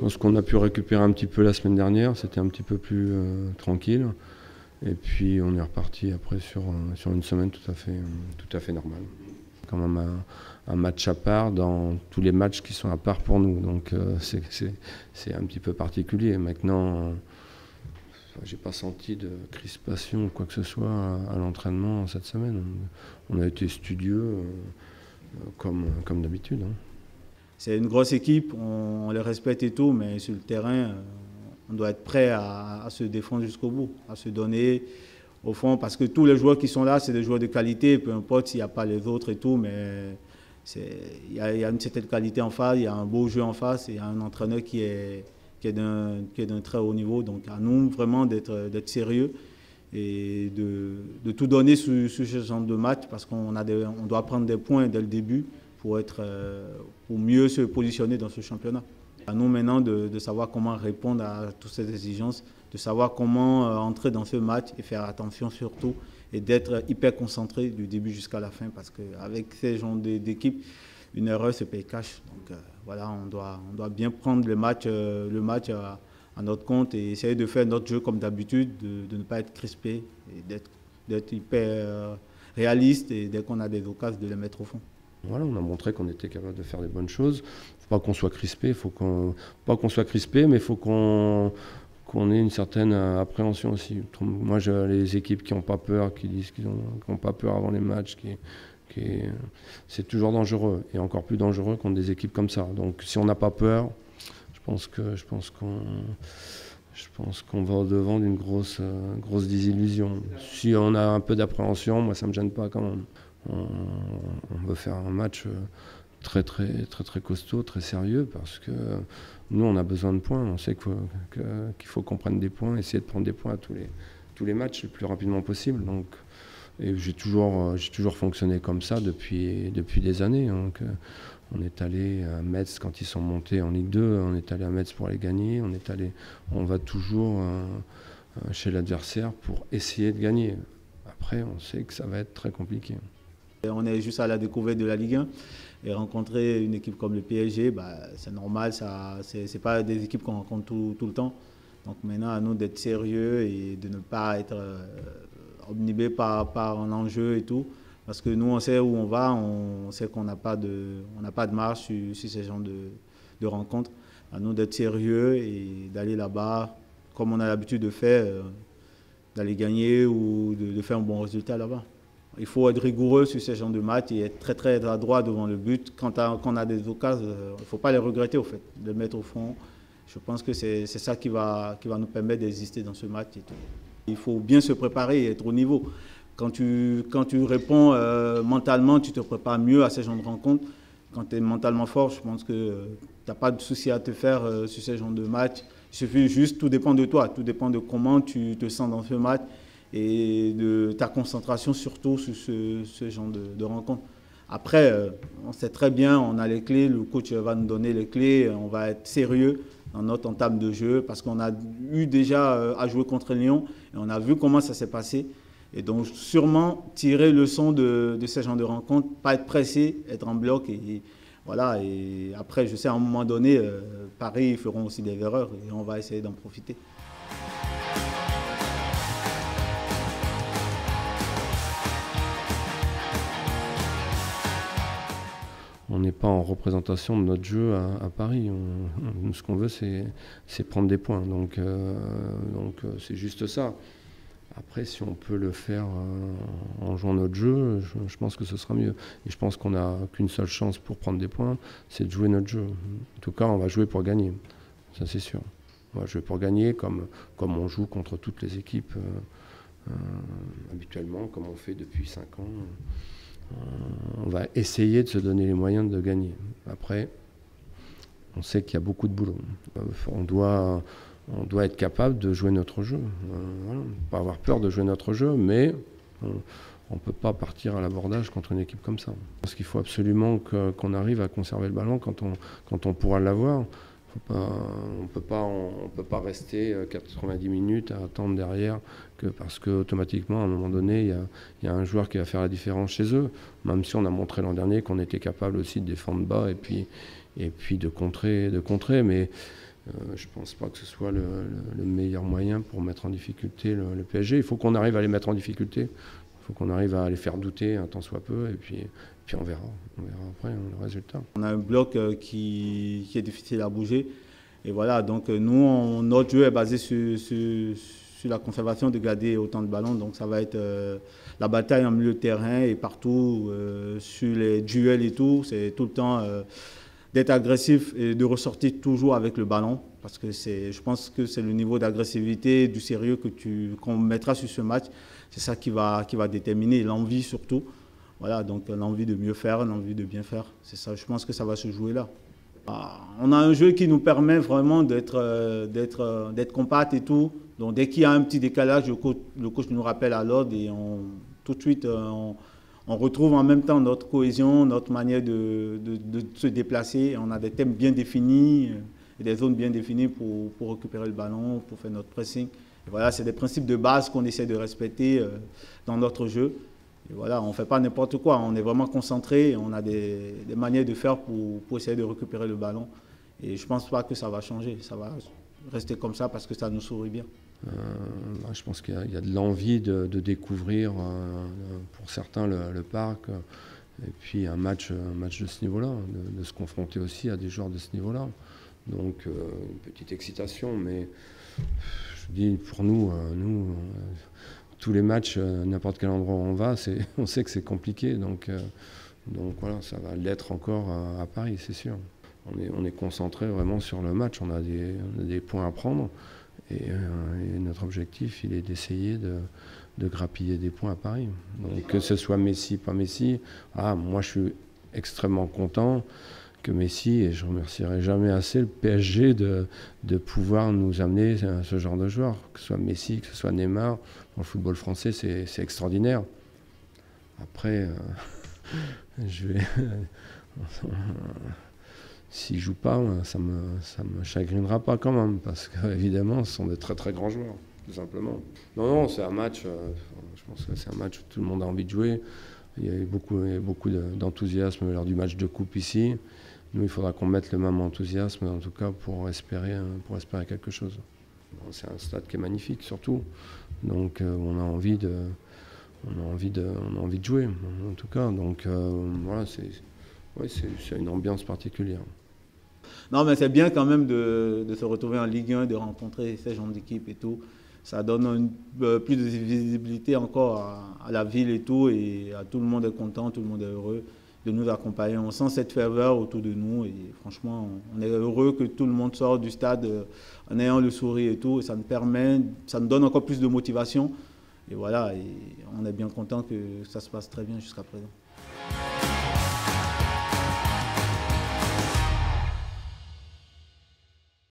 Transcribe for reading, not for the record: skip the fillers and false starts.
pense qu'on a pu récupérer un petit peu la semaine dernière, c'était un petit peu plus tranquille. Et puis on est reparti après sur une semaine tout à fait normale. Quand même un match à part dans tous les matchs qui sont à part pour nous. Donc c'est un petit peu particulier. Maintenant, j'ai pas senti de crispation ou quoi que ce soit à l'entraînement cette semaine. On a été studieux comme d'habitude. Hein. C'est une grosse équipe, on les respecte et tout, mais sur le terrain, on doit être prêt à se défendre jusqu'au bout, à se donner au fond, parce que tous les joueurs qui sont là, c'est des joueurs de qualité, peu importe s'il n'y a pas les autres et tout, mais il y a une certaine qualité en face, il y a un beau jeu en face, et il y a un entraîneur qui est d'un très haut niveau. Donc à nous vraiment d'être sérieux et de tout donner sur ce genre de match, parce qu'on doit prendre des points dès le début pour mieux se positionner dans ce championnat. À nous maintenant de savoir comment répondre à toutes ces exigences, de savoir comment entrer dans ce match et faire attention surtout et d'être hyper concentré du début jusqu'à la fin, parce qu'avec ces genres d'équipes, une erreur se paye cash. Donc voilà, on doit bien prendre le match à notre compte et essayer de faire notre jeu comme d'habitude, de ne pas être crispé et d'être hyper réaliste, et dès qu'on a des occasions, de les mettre au fond. Voilà, on a montré qu'on était capable de faire des bonnes choses. Il ne faut pas qu'on soit crispé, pas qu'on soit crispé, mais il faut qu'on ait une certaine appréhension aussi. Moi, les équipes qui n'ont pas peur, qui disent qu'ils n'ont pas peur avant les matchs, c'est toujours dangereux, et encore plus dangereux contre des équipes comme ça. Donc si on n'a pas peur, je pense qu'on va au-devant d'une grosse désillusion. Si on a un peu d'appréhension, moi ça ne me gêne pas quand même. On veut faire un match très costaud, très sérieux, parce que nous on a besoin de points. On sait qu'il faut qu'on prenne des points, essayer de prendre des points à tous les matchs le plus rapidement possible. Donc, et j'ai toujours fonctionné comme ça depuis des années. Donc, on est allé à Metz quand ils sont montés en Ligue 2, on est allé à Metz pour les gagner, on va toujours chez l'adversaire pour essayer de gagner. Après, on sait que ça va être très compliqué. On est juste à la découverte de la Ligue 1 et rencontrer une équipe comme le PSG, c'est normal, c'est pas des équipes qu'on rencontre tout le temps. Donc maintenant, à nous d'être sérieux et de ne pas être omnibé par un enjeu et tout. Parce que nous, on sait où on va, on sait qu'on n'a pas de marge sur ces genres de rencontres. À nous d'être sérieux et d'aller là-bas, comme on a l'habitude de faire, d'aller gagner ou de faire un bon résultat là-bas. Il faut être rigoureux sur ces genres de matchs et être très adroit devant le but. Quand on a des occasions, il ne faut pas les regretter au fait, de les mettre au fond. Je pense que c'est ça qui va nous permettre d'exister dans ce match et tout. Il faut bien se préparer et être au niveau. Quand tu réponds mentalement, tu te prépares mieux à ces genres de rencontres. Quand tu es mentalement fort, je pense que tu n'as pas de souci à te faire sur ces genres de matchs. Il suffit juste, tout dépend de toi, tout dépend de comment tu te sens dans ce match et de ta concentration surtout sur ce genre de rencontres. Après, on sait très bien, on a les clés, le coach va nous donner les clés, on va être sérieux dans notre entame de jeu, parce qu'on a eu déjà à jouer contre Lyon et on a vu comment ça s'est passé. Et donc sûrement tirer leçon de ce genre de rencontre, pas être pressé, être en bloc voilà. Et après, je sais à un moment donné, Paris ils feront aussi des erreurs et on va essayer d'en profiter. On n'est pas en représentation de notre jeu à Paris. Nous, ce qu'on veut, c'est prendre des points. Donc c'est juste ça. Après, si on peut le faire en jouant notre jeu, je pense que ce sera mieux. Et je pense qu'on n'a qu'une seule chance pour prendre des points, c'est de jouer notre jeu. En tout cas, on va jouer pour gagner. Ça, c'est sûr. On va jouer pour gagner comme on joue contre toutes les équipes habituellement, comme on fait depuis 5 ans. On va essayer de se donner les moyens de gagner. Après, on sait qu'il y a beaucoup de boulot. On doit être capable de jouer notre jeu. Voilà. Pas avoir peur de jouer notre jeu, mais on ne peut pas partir à l'abordage contre une équipe comme ça. Parce qu'il faut absolument qu'on arrive à conserver le ballon quand on pourra l'avoir. On peut pas rester 90 minutes à attendre derrière, parce qu'automatiquement, à un moment donné, il y a un joueur qui va faire la différence chez eux, même si on a montré l'an dernier qu'on était capable aussi de défendre bas et puis de contrer. Mais Je ne pense pas que ce soit le meilleur moyen pour mettre en difficulté le PSG. Il faut qu'on arrive à les mettre en difficulté. Il faut qu'on arrive à les faire douter un tant soit peu. Et puis on verra. On verra après le résultat. On a un bloc qui est difficile à bouger. Et voilà, donc nous, notre jeu est basé sur la conservation de garder autant de ballons. Donc ça va être la bataille en milieu de terrain et partout, sur les duels et tout. C'est tout le temps d'être agressif et de ressortir toujours avec le ballon. Parce que je pense que c'est le niveau d'agressivité, du sérieux qu'on mettra sur ce match. C'est ça qui va déterminer, l'envie surtout. Voilà, donc l'envie de mieux faire, l'envie de bien faire. C'est ça, je pense que ça va se jouer là. On a un jeu qui nous permet vraiment d'être compact et tout. Donc dès qu'il y a un petit décalage, le coach nous rappelle à l'ordre et tout de suite on retrouve en même temps notre cohésion, notre manière de se déplacer. On a des thèmes bien définis et des zones bien définies pour récupérer le ballon, pour faire notre pressing. Et voilà, c'est des principes de base qu'on essaie de respecter dans notre jeu. Et voilà, on ne fait pas n'importe quoi, on est vraiment concentré, on a des manières de faire pour essayer de récupérer le ballon. Et je ne pense pas que ça va changer, ça va rester comme ça parce que ça nous sourit bien. Je pense qu'il y a de l'envie de découvrir, pour certains, le parc. Et puis un match de ce niveau-là, de se confronter aussi à des joueurs de ce niveau-là. Donc une petite excitation, mais je dis pour nous, tous les matchs, n'importe quel endroit où on va, on sait que c'est compliqué. Donc voilà, ça va l'être encore à Paris, c'est sûr. On est concentré vraiment sur le match, on a des points à prendre. Et notre objectif, il est d'essayer de grappiller des points à Paris. Donc que ce soit Messi, pas Messi, moi je suis extrêmement content que Messi, et je ne remercierai jamais assez le PSG de pouvoir nous amener ce genre de joueurs, que ce soit Messi, que ce soit Neymar. Dans le football français, c'est extraordinaire. Après, s'ils ne jouent pas, ça me chagrinera pas quand même, parce qu'évidemment, ce sont de très très grands joueurs, tout simplement. Non, c'est un match, je pense que c'est un match où tout le monde a envie de jouer. Il y a eu beaucoup d'enthousiasme lors du match de coupe ici. Nous, il faudra qu'on mette le même enthousiasme, en tout cas, pour espérer quelque chose. C'est un stade qui est magnifique, surtout. Donc, on a envie de jouer, en tout cas. Donc, voilà, c'est une ambiance particulière. Non, mais c'est bien quand même de se retrouver en Ligue 1, de rencontrer ces gens d'équipe et tout. Ça donne plus de visibilité encore à la ville et tout. Et tout le monde est content, tout le monde est heureux de nous accompagner. On sent cette ferveur autour de nous. Et franchement, on est heureux que tout le monde sorte du stade en ayant le sourire et tout. Et ça nous donne encore plus de motivation. Et voilà, et on est bien content que ça se passe très bien jusqu'à présent.